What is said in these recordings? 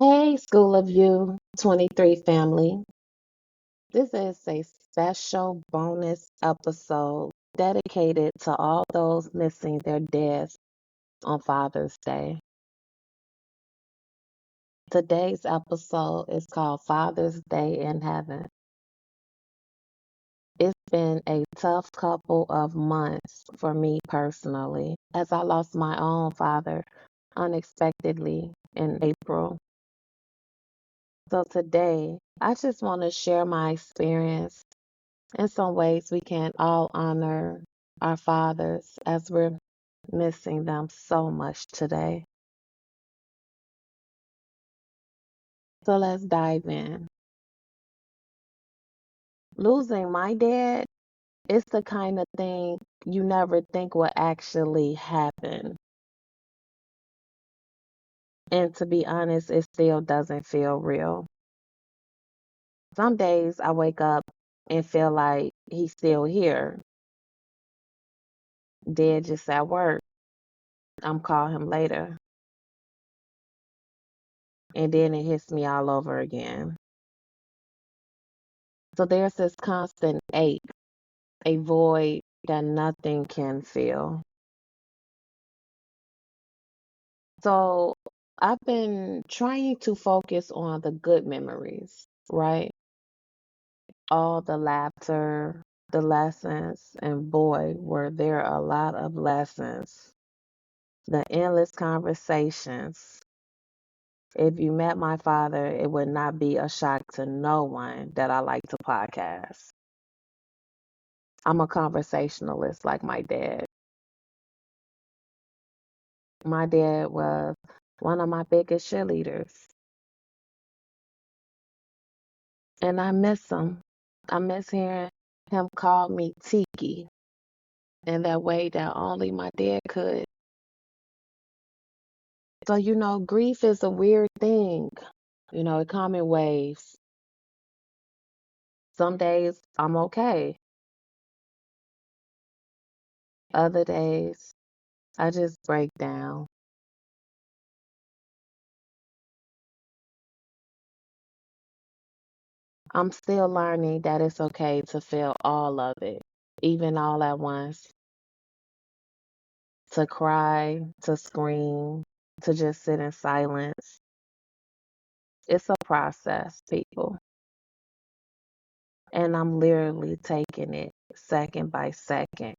Hey, School of You23 family. This is a special bonus episode dedicated to all those missing their dads on Father's Day. Today's episode is called Father's Day in Heaven. It's been a tough couple of months for me personally, as I lost my own father unexpectedly in April. So today, I just want to share my experience. In some ways, we can all honor our fathers as we're missing them so much today. So let's dive in. Losing my dad is the kind of thing you never think will actually happen. And to be honest, it still doesn't feel real. Some days I wake up and feel like he's still here, dead just at work. I'm call him later. And then it hits me all over again. So there's this constant ache, a void that nothing can fill. So I've been trying to focus on the good memories, right? All the laughter, the lessons, and boy, were there a lot of lessons. The endless conversations. If you met my father, it would not be a shock to no one that I like to podcast. I'm a conversationalist like my dad. My dad was one of my biggest cheerleaders, and I miss him. I miss hearing him call me Tiki in that way that only my dad could. So, grief is a weird thing. It comes in waves. Some days I'm okay. Other days I just break down. I'm still learning that it's okay to feel all of it, even all at once. To cry, to scream, to just sit in silence. It's a process, people. And I'm literally taking it second by second.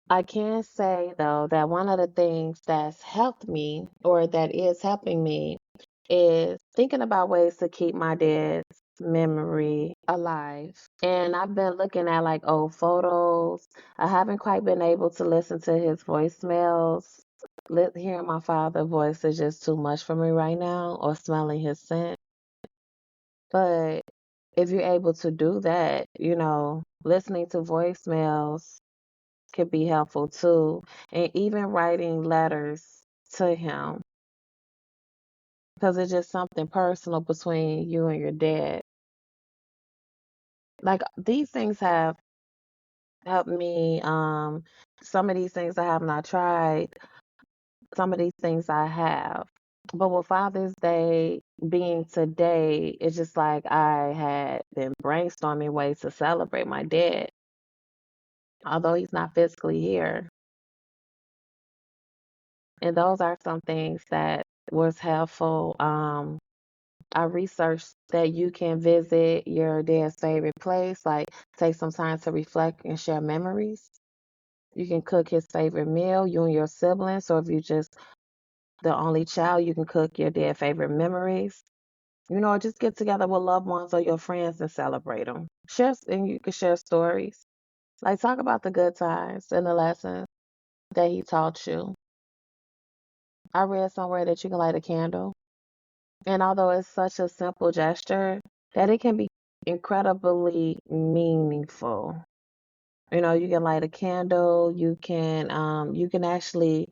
I can say, though, that one of the things that's helped me or that is helping me is thinking about ways to keep my dad's memory alive. And I've been looking at like old photos. I haven't quite been able to listen to his voicemails. Hearing my father's voice is just too much for me right now, or smelling his scent. But if you're able to do that, listening to voicemails could be helpful too. And even writing letters to him, because it's just something personal between you and your dad. Like these things have helped me. Some of these things I have not tried, some of these things I have. But with Father's Day being today, it's just like I had been brainstorming ways to celebrate my dad, although he's not physically here. And those are some things that was helpful. I researched that you can visit your dad's favorite place, like take some time to reflect and share memories. You can cook his favorite meal, you and your siblings, or if you just the only child, you can cook your dad's favorite memories. Just get together with loved ones or your friends and celebrate them. And you can share stories. Like talk about the good times and the lessons that he taught you. I read somewhere that you can light a candle. And although it's such a simple gesture, that it can be incredibly meaningful. You can light a candle, you can actually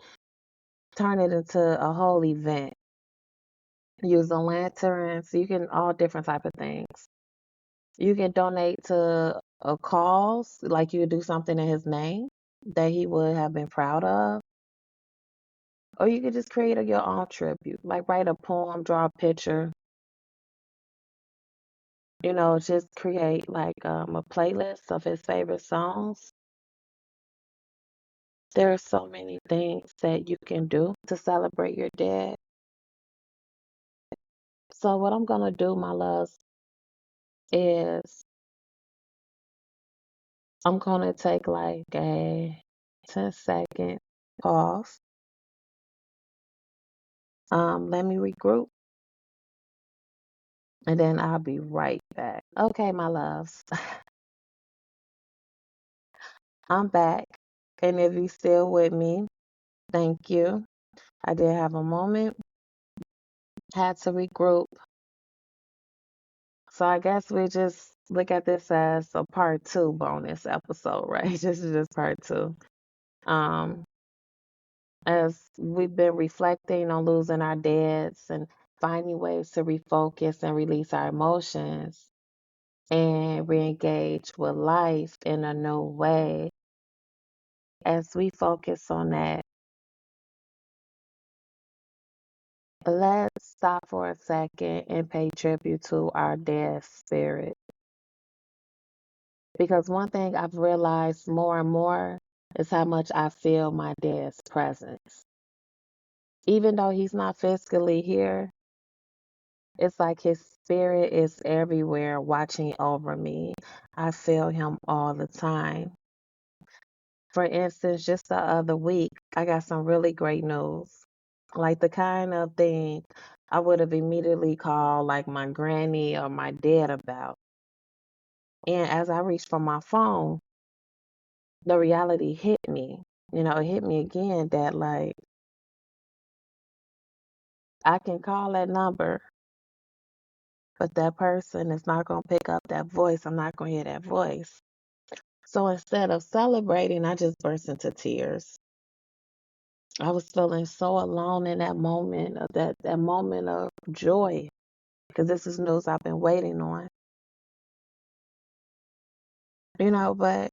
turn it into a whole event. Use a lantern, so you can all different type of things. You can donate to a cause, like you do something in his name that he would have been proud of. Or you could just create your own tribute, like write a poem, draw a picture, just create like a playlist of his favorite songs. There are so many things that you can do to celebrate your dad. So what I'm gonna do, my loves, is I'm gonna take like a 10-second pause. Let me regroup, and then I'll be right back. Okay, my loves, I'm back. And if you're still with me, thank you. I did have a moment, had to regroup. So I guess we just look at this as a part two bonus episode, right? This is just part two. Um, as we've been reflecting on losing our dads and finding ways to refocus and release our emotions and re-engage with life in a new way. As we focus on that, let's stop for a second and pay tribute to our dad's spirit. Because one thing I've realized more and more is how much I feel my dad's presence. Even though he's not physically here, it's like his spirit is everywhere watching over me. I feel him all the time. For instance, just the other week, I got some really great news. Like the kind of thing I would have immediately called like my granny or my dad about. And as I reached for my phone, the reality hit me. It hit me again that like I can call that number, but that person is not going to pick up that voice. I'm not going to hear that voice. So instead of celebrating, I just burst into tears. I was feeling so alone in that moment of that moment of joy because this is news I've been waiting on. But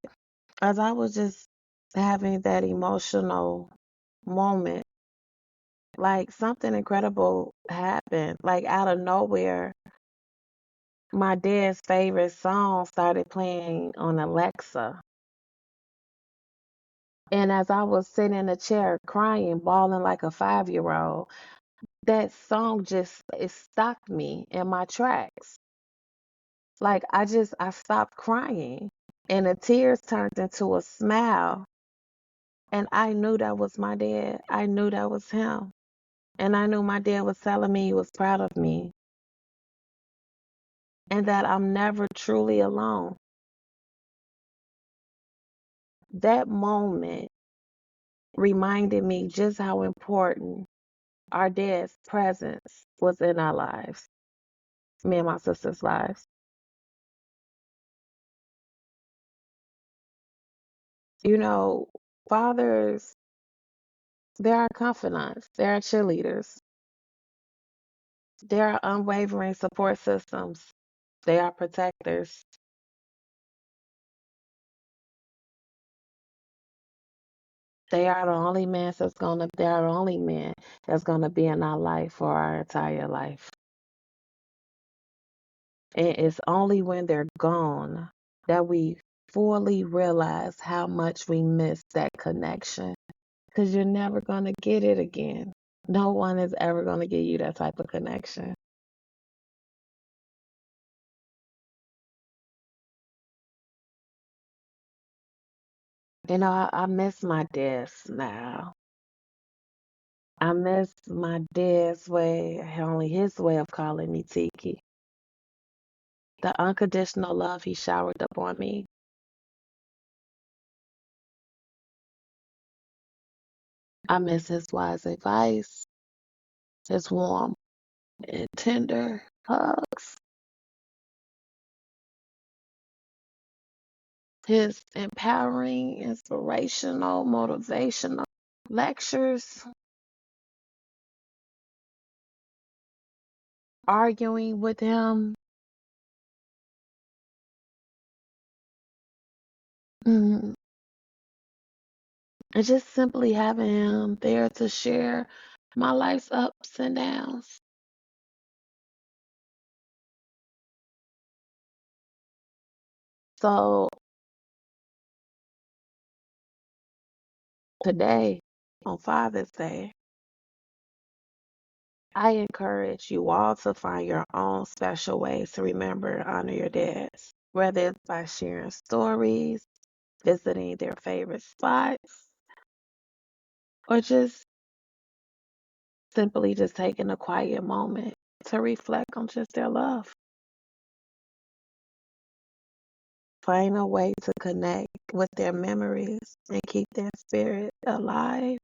as I was just having that emotional moment, like something incredible happened. Like out of nowhere, my dad's favorite song started playing on Alexa. And as I was sitting in the chair crying, bawling like a 5-year-old, that song just it stopped me in my tracks. Like I stopped crying and the tears turned into a smile. And I knew that was my dad. I knew that was him. And I knew my dad was telling me he was proud of me and that I'm never truly alone. That moment reminded me just how important our dad's presence was in our lives, me and my sister's lives. You know, fathers, they are confidants, they are cheerleaders, they are unwavering support systems, they are protectors. They are the only man that's gonna be in our life for our entire life. And it's only when they're gone that we fully realize how much we miss that connection. Because you're never gonna get it again. No one is ever gonna give you that type of connection. I miss my dad's now. I miss my dad's way, only his way of calling me Tiki. The unconditional love he showered upon me. I miss his wise advice, his warm and tender hugs, his empowering, inspirational, motivational lectures, arguing with him. Mm, and just simply having him there to share my life's ups and downs. So today, on Father's Day, I encourage you all to find your own special ways to remember and honor your dads, whether it's by sharing stories, visiting their favorite spots, or just simply just taking a quiet moment to reflect on just their love. Find a way to connect with their memories and keep their spirit alive.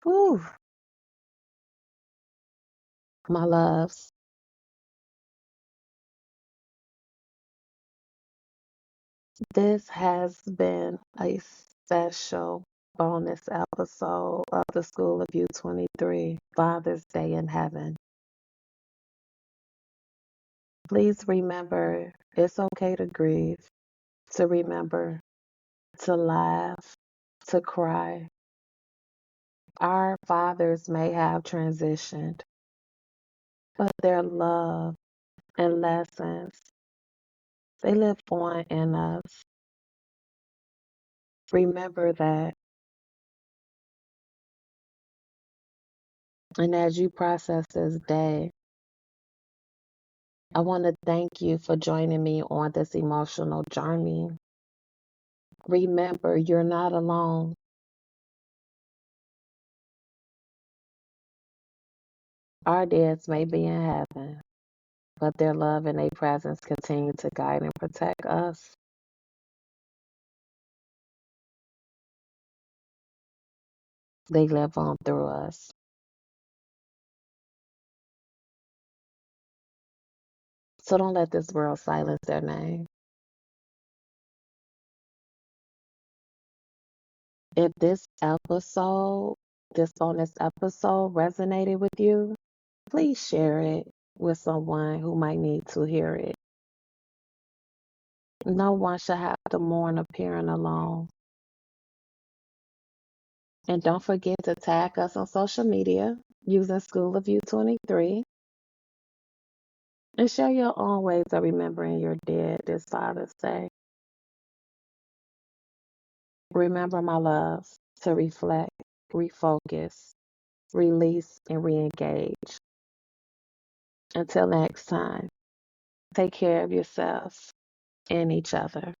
Whew, my loves. This has been a special bonus episode of the School of You23 Father's Day in Heaven. Please remember it's okay to grieve, to remember, to laugh, to cry. Our fathers may have transitioned, but their love and lessons, they live on in us. Remember that. And as you process this day, I want to thank you for joining me on this emotional journey. Remember, you're not alone. Our dads may be in heaven, but their love and their presence continue to guide and protect us. They live on through us. So don't let this world silence their name. If this bonus episode resonated with you, please share it with someone who might need to hear it. No one should have to mourn appearing alone. And don't forget to tag us on social media using School of You23 and share your own ways of remembering your dead this Father's Day. Remember, my loves, to reflect, refocus, release, and re-engage. Until next time, take care of yourselves and each other.